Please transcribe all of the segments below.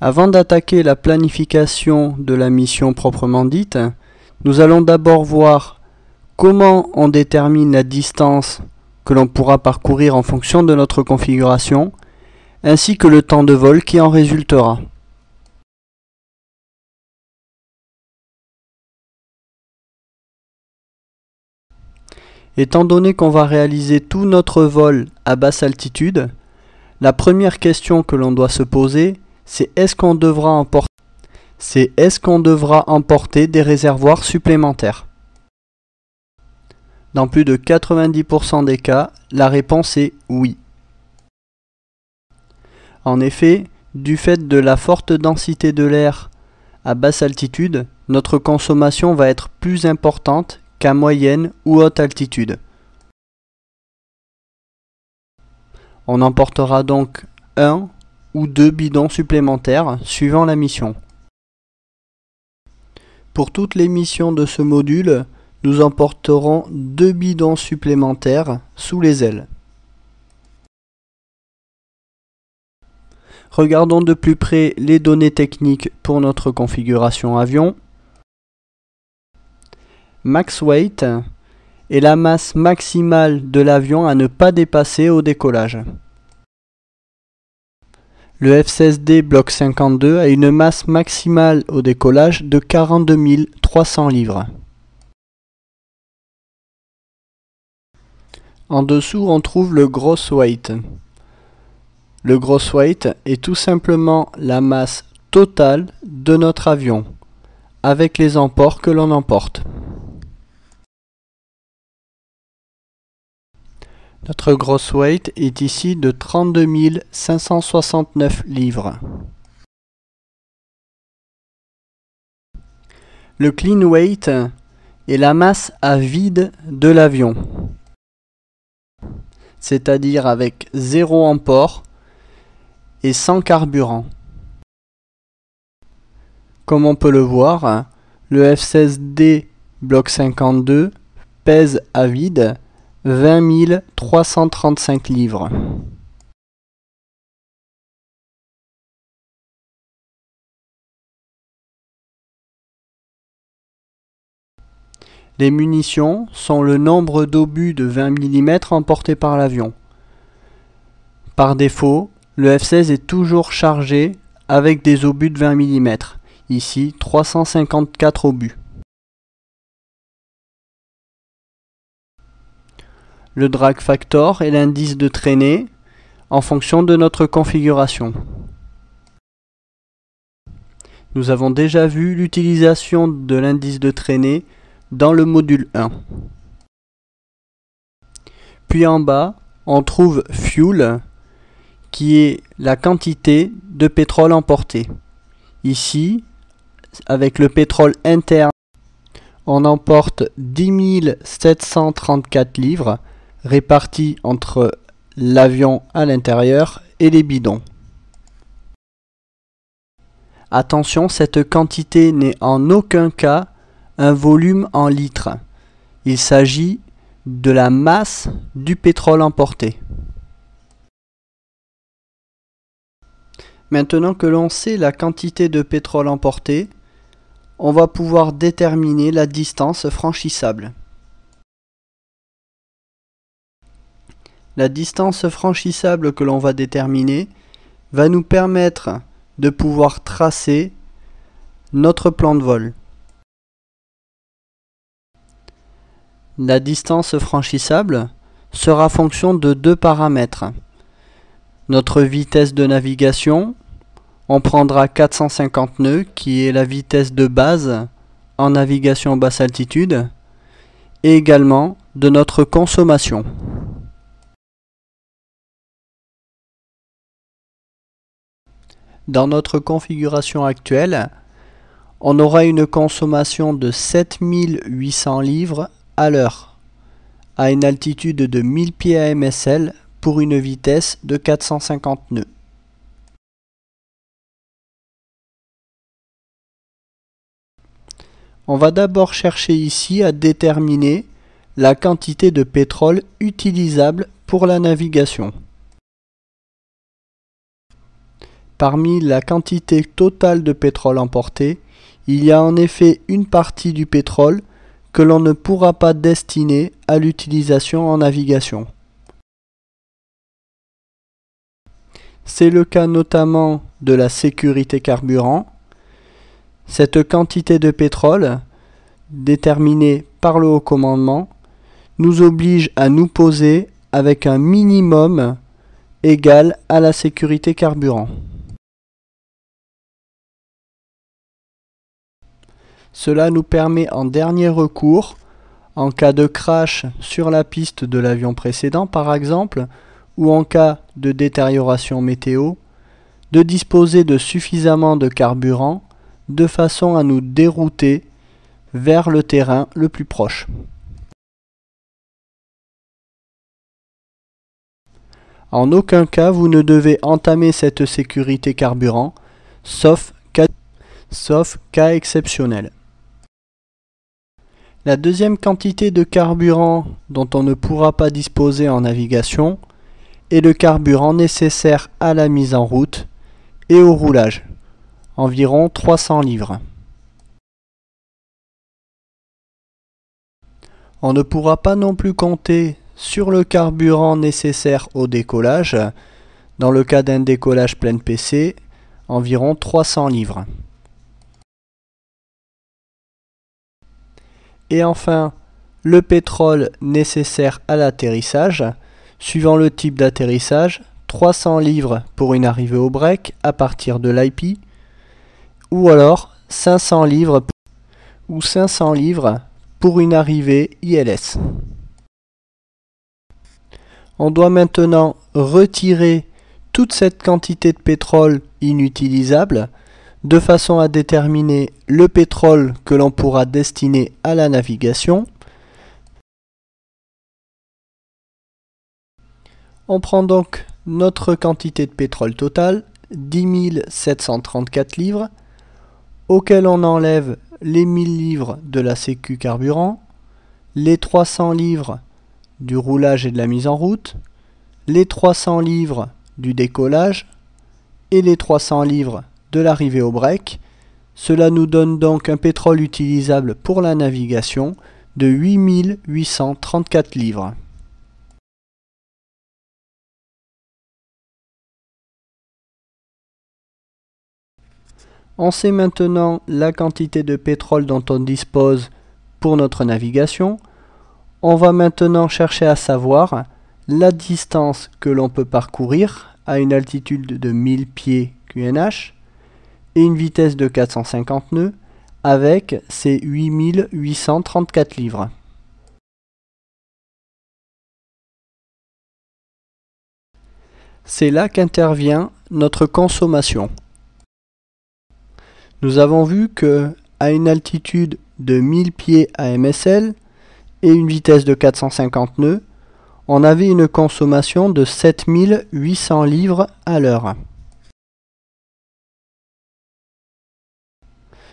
Avant d'attaquer la planification de la mission proprement dite, nous allons d'abord voir comment on détermine la distance que l'on pourra parcourir en fonction de notre configuration, ainsi que le temps de vol qui en résultera. Étant donné qu'on va réaliser tout notre vol à basse altitude, la première question que l'on doit se poser, c'est est-ce qu'on devra emporter des réservoirs supplémentaires? Dans plus de 90% des cas, la réponse est oui. En effet, du fait de la forte densité de l'air à basse altitude, notre consommation va être plus importante qu'à moyenne ou haute altitude. On emportera donc 1 ou 2 bidons supplémentaires suivant la mission. Pour toutes les missions de ce module, nous emporterons 2 bidons supplémentaires sous les ailes. Regardons de plus près les données techniques pour notre configuration avion. Max weight est la masse maximale de l'avion à ne pas dépasser au décollage. Le F-16D Block 52 a une masse maximale au décollage de 42 300 livres. En dessous, on trouve le gross weight. Le gross weight est tout simplement la masse totale de notre avion, avec les emports que l'on emporte. Notre gross weight est ici de 32 569 livres. Le clean weight est la masse à vide de l'avion, c'est-à-dire avec 0 emport et sans carburant. Comme on peut le voir, le F-16D Block 52 pèse à vide 20 335 livres. Les munitions sont le nombre d'obus de 20 mm emportés par l'avion. Par défaut, le F-16 est toujours chargé avec des obus de 20 mm, ici 354 obus. Le drag factor est l'indice de traînée en fonction de notre configuration. Nous avons déjà vu l'utilisation de l'indice de traînée dans le module 1. Puis en bas, on trouve fuel, qui est la quantité de pétrole emporté. Ici, avec le pétrole interne, on emporte 10 734 livres répartis entre l'avion à l'intérieur et les bidons. Attention, cette quantité n'est en aucun cas un volume en litres. Il s'agit de la masse du pétrole emporté. Maintenant que l'on sait la quantité de pétrole emporté, on va pouvoir déterminer la distance franchissable. La distance franchissable que l'on va déterminer va nous permettre de pouvoir tracer notre plan de vol. La distance franchissable sera fonction de 2 paramètres. Notre vitesse de navigation, on prendra 450 nœuds qui est la vitesse de base en navigation basse altitude, et également de notre consommation. Dans notre configuration actuelle, on aura une consommation de 7800 livres à l'heure, à une altitude de 1000 pieds à MSL pour une vitesse de 450 nœuds. On va d'abord chercher ici à déterminer la quantité de pétrole utilisable pour la navigation. Parmi la quantité totale de pétrole emporté, il y a en effet une partie du pétrole que l'on ne pourra pas destiner à l'utilisation en navigation. C'est le cas notamment de la sécurité carburant. Cette quantité de pétrole, déterminée par le haut commandement, nous oblige à nous poser avec un minimum égal à la sécurité carburant. Cela nous permet en dernier recours, en cas de crash sur la piste de l'avion précédent par exemple, ou en cas de détérioration météo, de disposer de suffisamment de carburant de façon à nous dérouter vers le terrain le plus proche. En aucun cas vous ne devez entamer cette sécurité carburant, sauf cas exceptionnel. La deuxième quantité de carburant dont on ne pourra pas disposer en navigation est le carburant nécessaire à la mise en route et au roulage, environ 300 livres. On ne pourra pas non plus compter sur le carburant nécessaire au décollage, dans le cas d'un décollage plein PC, environ 300 livres. Et enfin, le pétrole nécessaire à l'atterrissage, suivant le type d'atterrissage, 300 livres pour une arrivée au break à partir de l'IP, ou alors 500 livres pour une arrivée ILS. On doit maintenant retirer toute cette quantité de pétrole inutilisable de façon à déterminer le pétrole que l'on pourra destiner à la navigation. On prend donc notre quantité de pétrole totale, 10 734 livres, auquel on enlève les 1000 livres de la sécu carburant, les 300 livres du roulage et de la mise en route, les 300 livres du décollage et les 300 livres de l'arrivée au break. Cela nous donne donc un pétrole utilisable pour la navigation de 8 834 livres. On sait maintenant la quantité de pétrole dont on dispose pour notre navigation. On va maintenant chercher à savoir la distance que l'on peut parcourir à une altitude de 1000 pieds QNH et une vitesse de 450 nœuds avec ces 8834 livres. C'est là qu'intervient notre consommation. Nous avons vu que à une altitude de 1000 pieds AMSL et une vitesse de 450 nœuds, on avait une consommation de 7800 livres à l'heure.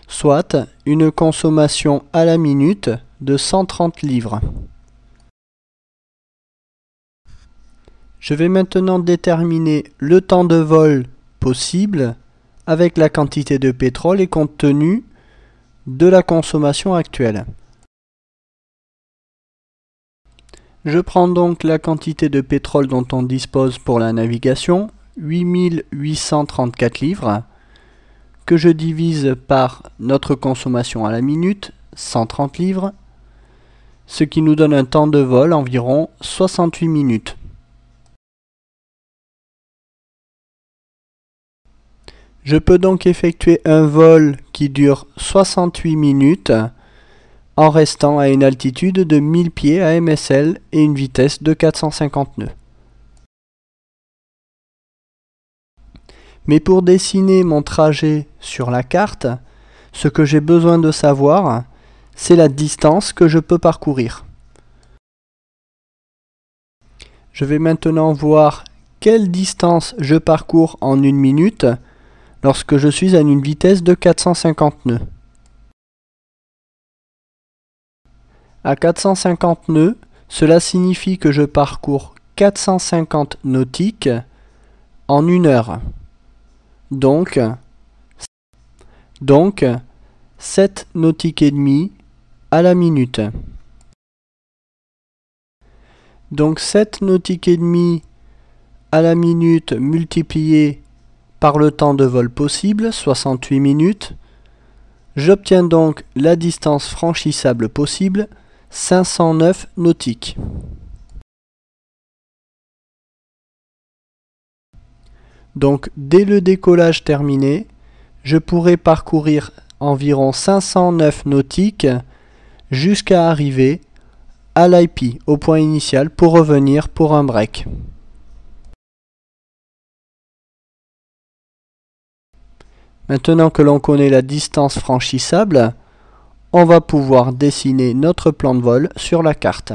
Soit une consommation à la minute de 130 livres. Je vais maintenant déterminer le temps de vol possible avec la quantité de pétrole et compte tenu de la consommation actuelle. Je prends donc la quantité de pétrole dont on dispose pour la navigation, 8834 livres, que je divise par notre consommation à la minute, 130 livres, ce qui nous donne un temps de vol environ 68 minutes. Je peux donc effectuer un vol qui dure 68 minutes en restant à une altitude de 1000 pieds à MSL et une vitesse de 450 nœuds. Mais pour dessiner mon trajet sur la carte, ce que j'ai besoin de savoir, c'est la distance que je peux parcourir. Je vais maintenant voir quelle distance je parcours en une minute lorsque je suis à une vitesse de 450 nœuds. À 450 nœuds, cela signifie que je parcours 450 nautiques en 1 heure. Donc 7 nautiques et demi à la minute. Donc 7 nautiques et demi à la minute multiplié par le temps de vol possible, 68 minutes. J'obtiens donc la distance franchissable possible, 509 nautiques. Donc dès le décollage terminé, je pourrai parcourir environ 509 nautiques jusqu'à arriver à l'IP, au point initial, pour revenir pour un break. Maintenant que l'on connaît la distance franchissable, on va pouvoir dessiner notre plan de vol sur la carte.